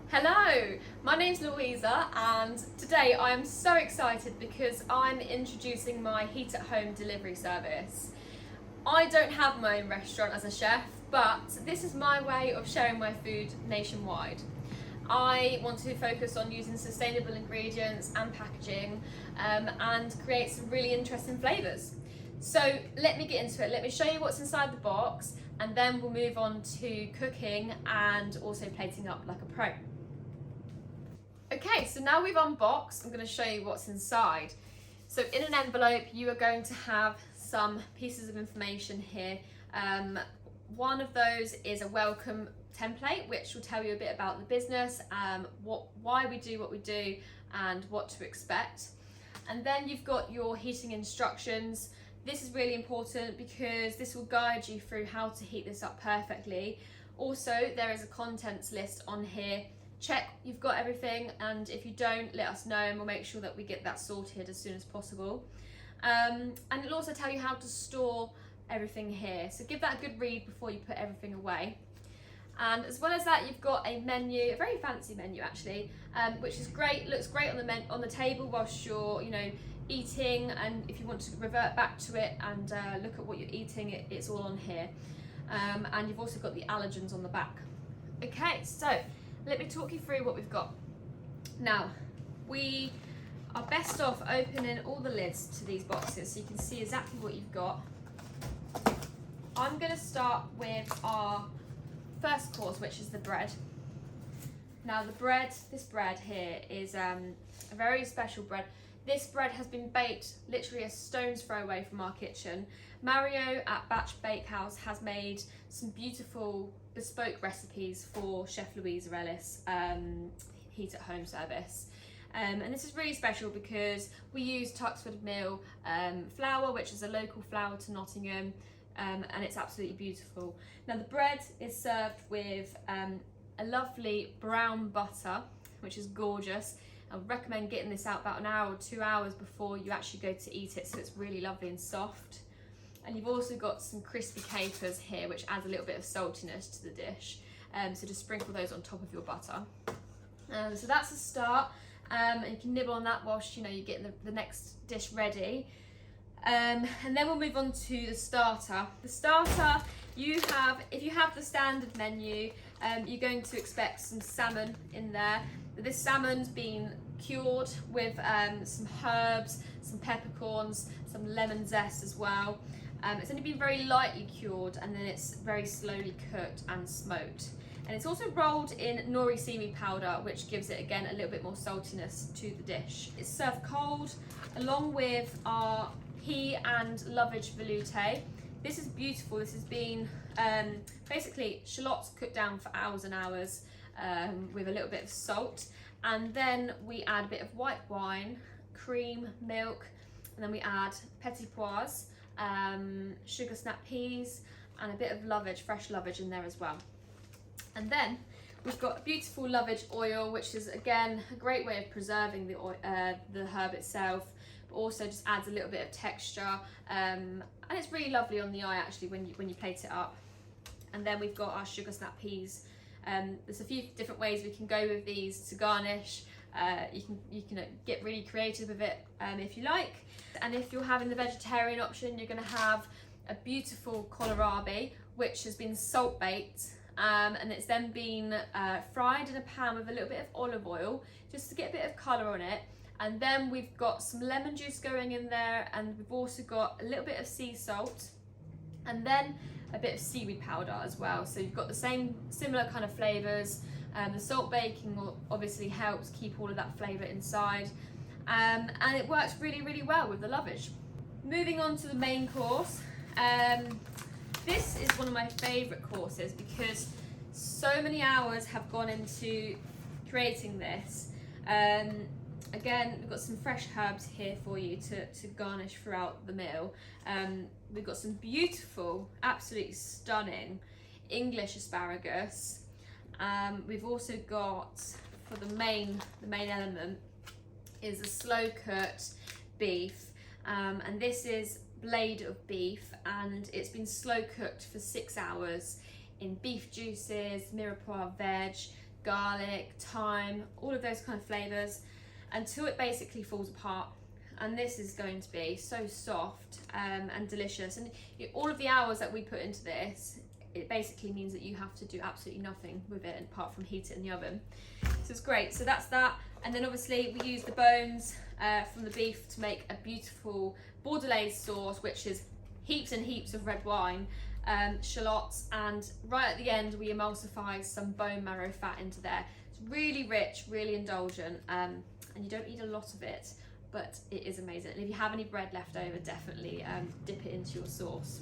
Hello, my name's Louisa and today I am so excited because I'm introducing my heat at home delivery service. I don't have my own restaurant as a chef, but this is my way of sharing my food nationwide. I want to focus on using sustainable ingredients and packaging and create some really interesting flavours. So let me get into it. Let me show you what's inside the box and then we'll move on to cooking and also plating up like a pro. Okay, so now we've unboxed, I'm going to show you what's inside. So in an envelope you are going to have some pieces of information here. One of those is a welcome template which will tell you a bit about the business, why we do what we do and what to expect. And then you've got your heating instructions. This is really important because this will guide you through how to heat this up perfectly. Also, there is a contents list on here. Check you've got everything, and if you don't, let us know and we'll make sure that we get that sorted as soon as possible. And it'll also tell you how to store everything here, so give that a good read before you put everything away. And as well as that, you've got a menu, a very fancy menu actually, which is great, looks great on the table whilst you're eating, and if you want to revert back to it and look at what you're eating, it's all on here. And you've also got the allergens on the back. Okay, so let me talk you through what we've got. Now, we are best off opening all the lids to these boxes so you can see exactly what you've got. I'm going to start with our first course, which is the bread. Now this bread here is a very special bread. This bread has been baked literally a stone's throw away from our kitchen. Mario at Batch Bakehouse has made some beautiful bespoke recipes for Chef Louisa Ellis heat at home service. And this is really special because we use Tuxford Mill flour, which is a local flour to Nottingham, and it's absolutely beautiful. Now the bread is served with a lovely brown butter, which is gorgeous. I would recommend getting this out about an hour or 2 hours before you actually go to eat it, so it's really lovely and soft. And you've also got some crispy capers here, which adds a little bit of saltiness to the dish. So just sprinkle those on top of your butter. So that's a start, and you can nibble on that whilst you're getting the next dish ready. And then we'll move on to the starter. The starter, if you have the standard menu, you're going to expect some salmon in there. This salmon's been cured with some herbs, some peppercorns, some lemon zest as well. It's only been very lightly cured and then it's very slowly cooked and smoked. And it's also rolled in nori seaweed powder, which gives it again a little bit more saltiness to the dish. It's served cold along with our pea and lovage velouté. This is beautiful. This has been basically shallots cooked down for hours and hours with a little bit of salt, and then we add a bit of white wine, cream, milk, and then we add petit pois, sugar snap peas, and a bit of lovage, fresh lovage in there as well. And then we've got a beautiful lovage oil, which is again a great way of preserving the herb itself, but also just adds a little bit of texture, and it's really lovely on the eye actually when you plate it up. And then we've got our sugar snap peas. There's a few different ways we can go with these to garnish. You can get really creative with it if you like. And if you're having the vegetarian option, you're going to have a beautiful kohlrabi, which has been salt baked, and it's then been fried in a pan with a little bit of olive oil just to get a bit of colour on it. And then we've got some lemon juice going in there, and we've also got a little bit of sea salt, and then a bit of seaweed powder as well. So you've got the similar kind of flavours. The salt baking obviously helps keep all of that flavour inside, and it works really, really well with the lovage. Moving on to the main course. This is one of my favourite courses because so many hours have gone into creating this. Again, we've got some fresh herbs here for you to garnish throughout the meal. We've got some beautiful, absolutely stunning English asparagus. We've also got, for the main element, is a slow cooked beef, and this is blade of beef, and it's been slow cooked for 6 hours in beef juices, mirepoix veg, garlic, thyme, all of those kind of flavours until it basically falls apart. And this is going to be so soft and delicious. And all of the hours that we put into this, it basically means that you have to do absolutely nothing with it apart from heat it in the oven. So it's great. So that's that. And then obviously we use the bones from the beef to make a beautiful bordelaise sauce, which is heaps and heaps of red wine, shallots, and right at the end we emulsify some bone marrow fat into there. It's really rich, really indulgent, and you don't eat a lot of it, but it is amazing. And if you have any bread left over, definitely dip it into your sauce.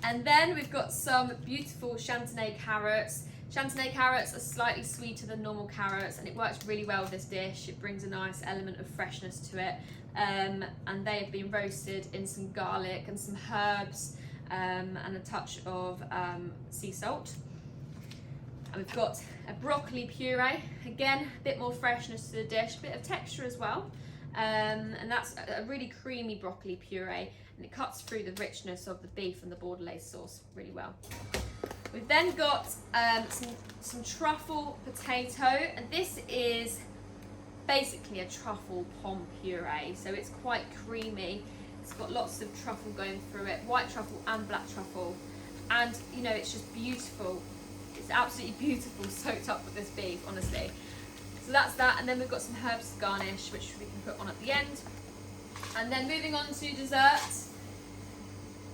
And then we've got some beautiful chantenay carrots. Chantenay carrots are slightly sweeter than normal carrots, and it works really well with this dish. It brings a nice element of freshness to it. And they have been roasted in some garlic and some herbs and a touch of sea salt. And we've got a broccoli puree. Again, a bit more freshness to the dish, a bit of texture as well. And that's a really creamy broccoli puree, and it cuts through the richness of the beef and the bordelaise sauce really well. We've then got some truffle potato, and this is basically a truffle pomme puree, so it's quite creamy. It's got lots of truffle going through it, white truffle and black truffle, and you know, it's just beautiful. It's absolutely beautiful soaked up with this beef, honestly. So that's that, and then we've got some herbs to garnish, which we can put on at the end. And then moving on to desserts.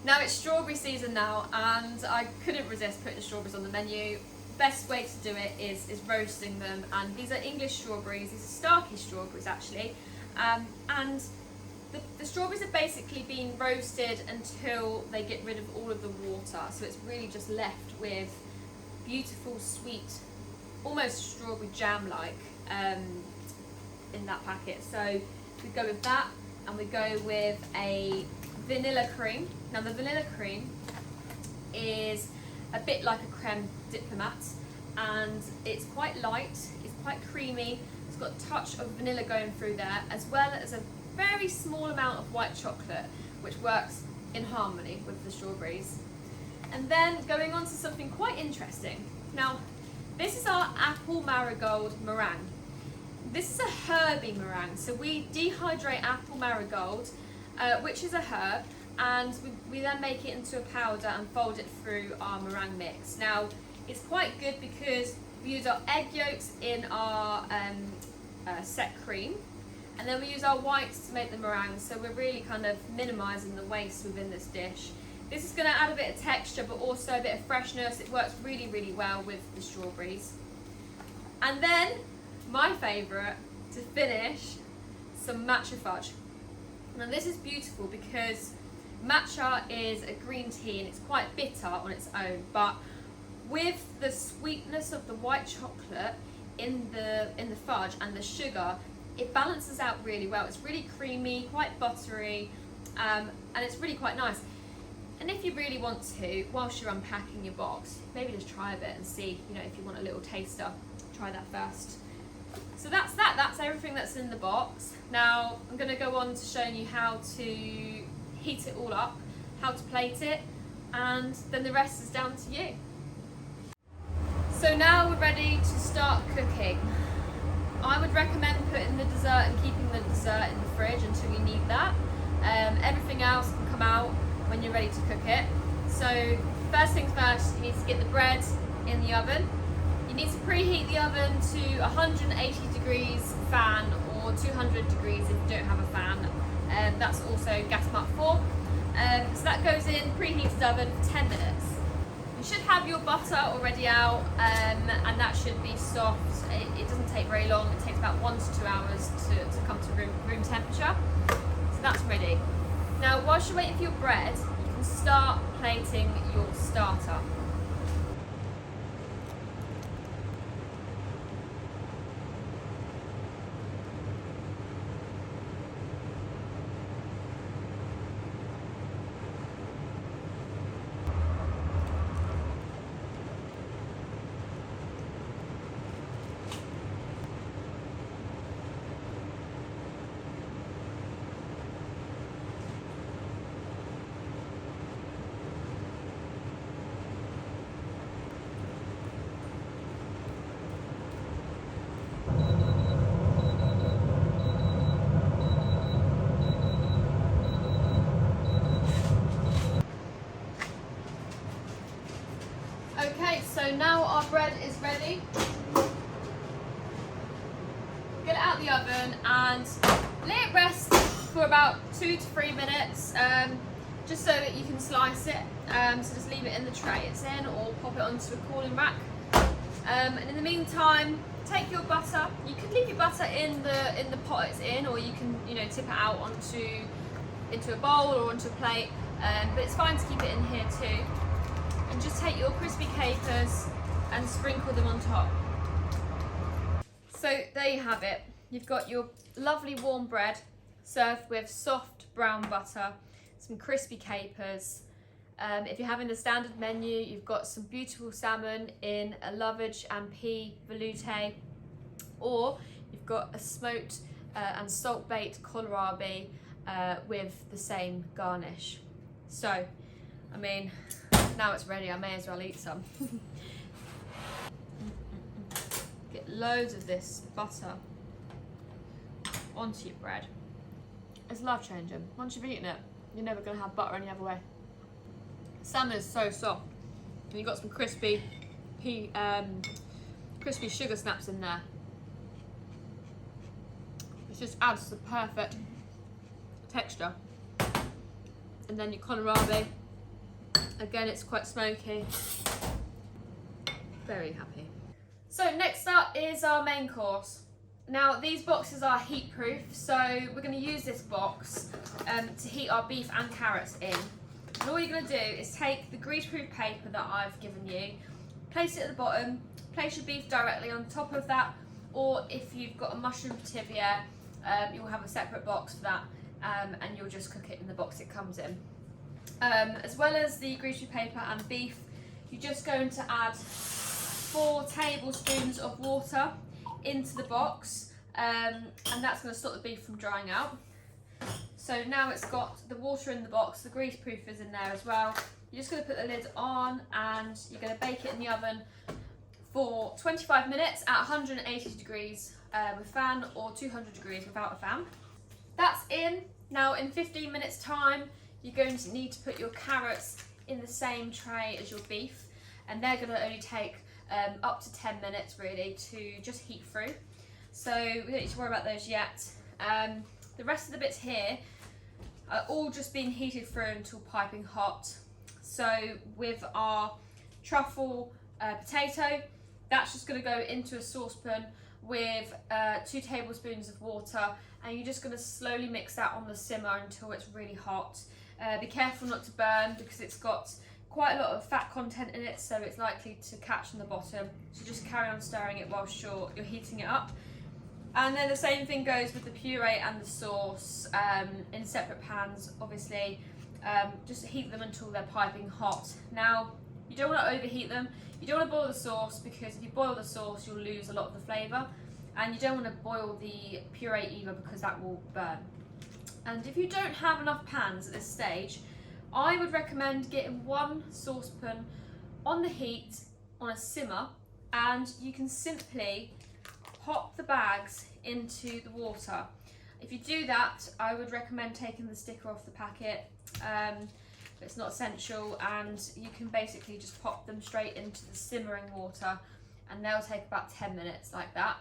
Now it's strawberry season now, and I couldn't resist putting strawberries on the menu. Best way to do it is roasting them, and these are English strawberries. These are Starkey strawberries actually, and the strawberries are basically being roasted until they get rid of all of the water, so it's really just left with beautiful sweet, almost strawberry jam like in that packet. So we go with that, and we go with a vanilla cream. Now the vanilla cream is a bit like a creme diplomat, and it's quite light, it's quite creamy, it's got a touch of vanilla going through there, as well as a very small amount of white chocolate, which works in harmony with the strawberries. And then going on to something quite interesting. Now this is our apple marigold meringue. This is a herby meringue, so we dehydrate apple marigold, which is a herb, and we then make it into a powder and fold it through our meringue mix. Now it's quite good because we use our egg yolks in our set cream, and then we use our whites to make the meringue, so we're really kind of minimising the waste within this dish. This is going to add a bit of texture but also a bit of freshness. It works really, really well with the strawberries. And then my favourite to finish, some matcha fudge. Now this is beautiful because matcha is a green tea and it's quite bitter on its own, but with the sweetness of the white chocolate in the fudge and the sugar, it balances out really well. It's really creamy, quite buttery, and it's really quite nice. And if you really want to, whilst you're unpacking your box, maybe just try a bit and see, you know, if you want a little taster, try that first. So that's that. That's everything that's in the box. Now I'm going to go on to showing you how to heat it all up, how to plate it, and then the rest is down to you. So now we're ready to start cooking. I would recommend putting the dessert and keeping the dessert in the fridge until you need that. Everything else can come out when you're ready to cook it. So first things first, you need to get the bread in the oven. You need to preheat the oven to 180 degrees fan or 200 degrees if you don't have a fan. That's also gas mark 4. So that goes in preheated oven for 10 minutes. You should have your butter already out, and that should be soft. It doesn't take very long. It takes about 1 to 2 hours to come to room temperature. So that's ready. Now, whilst you're waiting for your bread, you can start plating your starter. now our bread is ready. Get it out of the oven and let it rest for about 2 to 3 minutes, just so that you can slice it. So just leave it in the tray it's in, or pop it onto a cooling rack. And in the meantime, take your butter. You could leave your butter in the pot it's in, or you can tip it out into a bowl or onto a plate. But it's fine to keep it in here too. And just take your crispy capers and sprinkle them on top. So there you have it. You've got your lovely warm bread served with soft brown butter, some crispy capers. If you're having the standard menu, you've got some beautiful salmon in a lovage and pea velouté, or you've got a smoked and salt baked kohlrabi with the same garnish. So, I mean, now it's ready, I may as well eat some. Get loads of this butter onto your bread. It's life changing. Once you've eaten it, you're never going to have butter any other way. Salmon is so soft, and you've got some crispy crispy sugar snaps in there. It just adds the perfect texture. And then your kohlrabi, again, it's quite smoky. Very happy. So next up is our main course. Now these boxes are heat proof, so we're going to use this box to heat our beef and carrots in. And all you're going to do is take the greaseproof paper that I've given you, place it at the bottom, place your beef directly on top of that, or if you've got a mushroom pativia, you'll have a separate box for that, and you'll just cook it in the box it comes in. As well as the greaseproof paper and beef, you're just going to add 4 tablespoons of water into the box, and that's going to stop the beef from drying out. So now it's got the water in the box, the greaseproof is in there as well. You're just going to put the lid on and you're going to bake it in the oven for 25 minutes at 180 degrees with fan, or 200 degrees without a fan. That's in. Now in 15 minutes time, you're going to need to put your carrots in the same tray as your beef, and they're going to only take up to 10 minutes really to just heat through. So we don't need to worry about those yet. The rest of the bits here are all just being heated through until piping hot. So with our truffle potato, that's just going to go into a saucepan with 2 tablespoons of water, and you're just going to slowly mix that on the simmer until it's really hot. Be careful not to burn, because it's got quite a lot of fat content in it, so it's likely to catch on the bottom. So just carry on stirring it whilst you're heating it up. And then the same thing goes with the puree and the sauce in separate pans, obviously. Just heat them until they're piping hot. Now, you don't want to overheat them. You don't want to boil the sauce, because if you boil the sauce, you'll lose a lot of the flavour. And you don't want to boil the puree either, because that will burn. And if you don't have enough pans at this stage, I would recommend getting 1 saucepan on the heat on a simmer, and you can simply pop the bags into the water. If you do that, I would recommend taking the sticker off the packet. It's not essential, and you can basically just pop them straight into the simmering water, and they'll take about 10 minutes like that.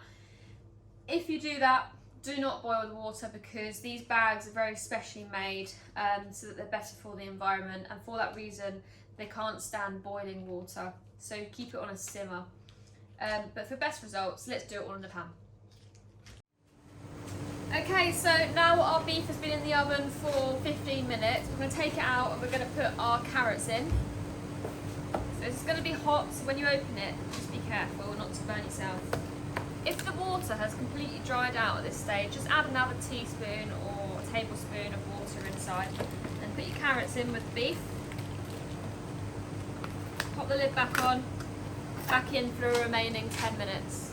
If you do that, do not boil the water, because these bags are very specially made so that they're better for the environment, and for that reason they can't stand boiling water, so keep it on a simmer. But for best results, let's do it all in the pan. Okay, so now our beef has been in the oven for 15 minutes. We're going to take it out and we're going to put our carrots in. So it's going to be hot, so when you open it, just be careful not to burn yourself. If the water has completely dried out at this stage, just add another teaspoon or a tablespoon of water inside, and put your carrots in with the beef. Pop the lid back on, back in for the remaining 10 minutes.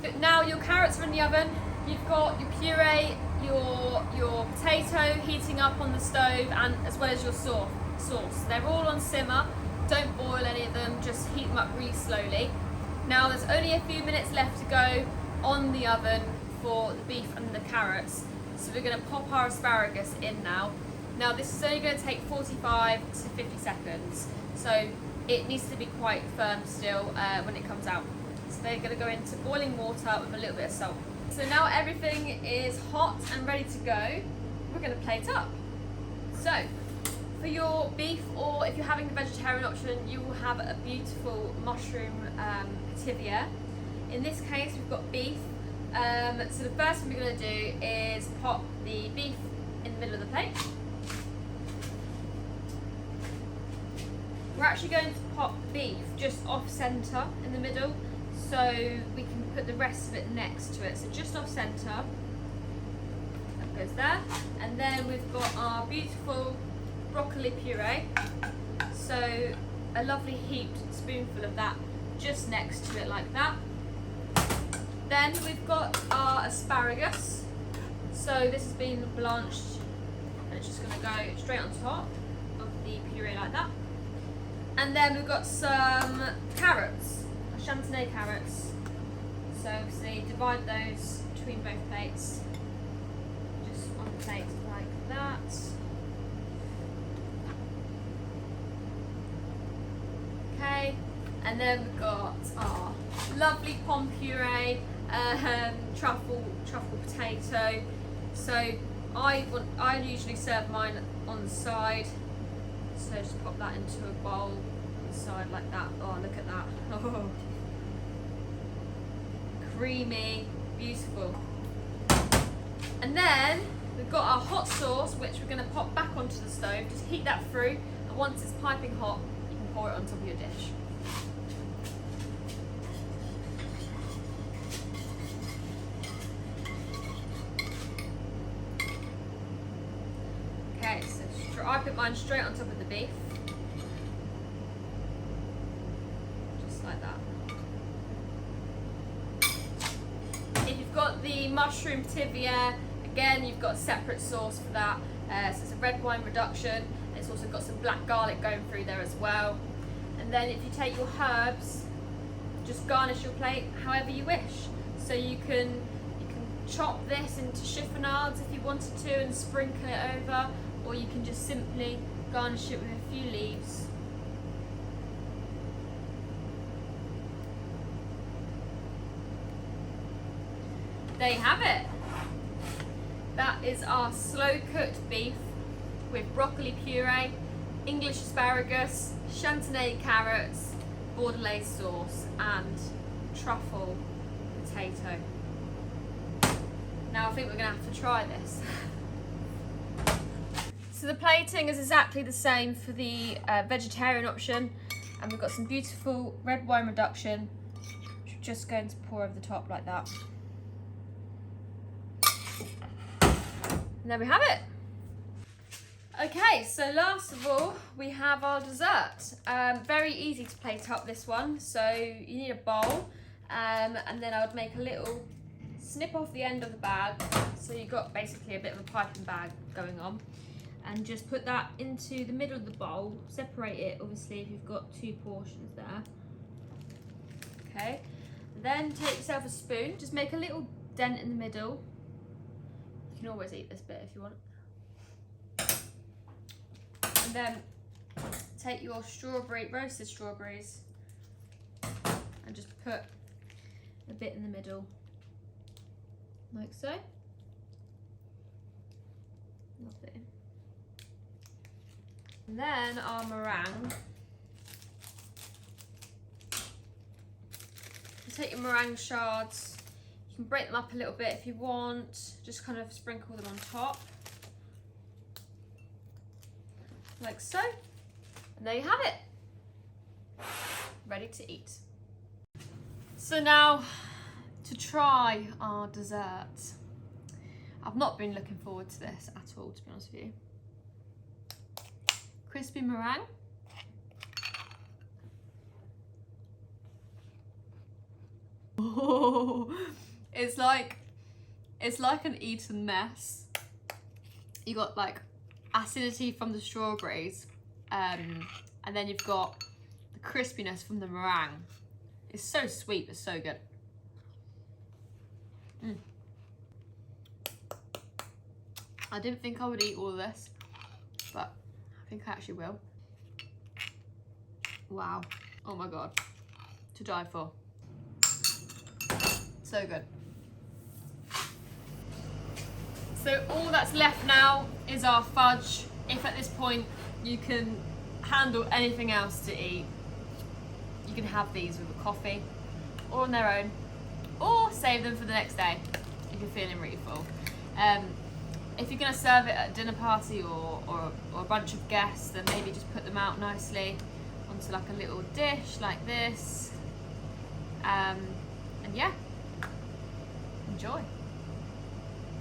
But now your carrots are in the oven. You've got your puree, your potato heating up on the stove, and as well as your sauce. They're all on simmer. Don't boil any of them, just heat them up really slowly. Now there's only a few minutes left to go on the oven for the beef and the carrots. So we're going to pop our asparagus in now. Now this is only going to take 45 to 50 seconds. So it needs to be quite firm still when it comes out. So they're going to go into boiling water with a little bit of salt. So now everything is hot and ready to go, we're going to plate up. So for your beef, or if you're having the vegetarian option, you will have a beautiful mushroom tibia. In this case, we've got beef. So the first thing we're going to do is pop the beef in the middle of the plate. We're actually going to pop beef just off centre in the middle, so we can put the rest of it next to it. So just off centre, that goes there. And then we've got our beautiful broccoli puree. So a lovely heaped spoonful of that just next to it like that. Then we've got our asparagus. So this has been blanched and it's just going to go straight on top of the puree like that. And then we've got some carrots, chantenay carrots. So obviously divide those between both plates, just on the plate like that. Okay, and then we've got our lovely pom puree, truffle potato. So I usually serve mine on the side. So just pop that into a bowl on the side like that. Oh, look at that. Oh. Creamy, beautiful. And then we've got our hot sauce, which we're going to pop back onto the stove. Just heat that through, and once it's piping hot, you can pour it on top of your dish. Okay, so I put mine straight on top of the beef. Just like that. If you've got the mushroom tibia, again, you've got a separate sauce for that. So it's a red wine reduction. It's also got some black garlic going through there as well. And then if you take your herbs, just garnish your plate however you wish. So you can chop this into chiffonades if you wanted to and sprinkle it over, or you can just simply garnish it with a few leaves. There you have it. That is our slow cooked beef with broccoli puree, English asparagus, chantenay carrots, bordelaise sauce and truffle potato. Now I think we're going to have to try this. So the plating is exactly the same for the vegetarian option, and we've got some beautiful red wine reduction, which we're just going to pour over the top like that. And there we have it. Okay, so last of all, we have our dessert. Very easy to plate up, this one. So you need a bowl, and then I would make a little snip off the end of the bag. So you've got basically a bit of a piping bag going on. And just put that into the middle of the bowl. Separate it, obviously, if you've got two portions there. Okay. Then take yourself a spoon. Just make a little dent in the middle. You can always eat this bit if you want. And then take your roasted strawberries, and just put a bit in the middle, like so. Lovely. And then our meringue. You take your meringue shards. You can break them up a little bit if you want. Just kind of sprinkle them on top, like so. And there you have it. Ready to eat. So now to try our dessert. I've not been looking forward to this at all, to be honest with you. Crispy meringue. Oh, it's like an eaten mess. You got like acidity from the strawberries, and then you've got the crispiness from the meringue. It's so sweet, but so good. I didn't think I would eat all of this, but I think I actually will. Wow. Oh my God. To die for. So good. So all that's left now is our fudge. If at this point you can handle anything else to eat, you can have these with a coffee or on their own, or save them for the next day if you're feeling really full. If you're going to serve it at a dinner party or a bunch of guests, then maybe just put them out nicely onto like a little dish like this. And yeah, enjoy.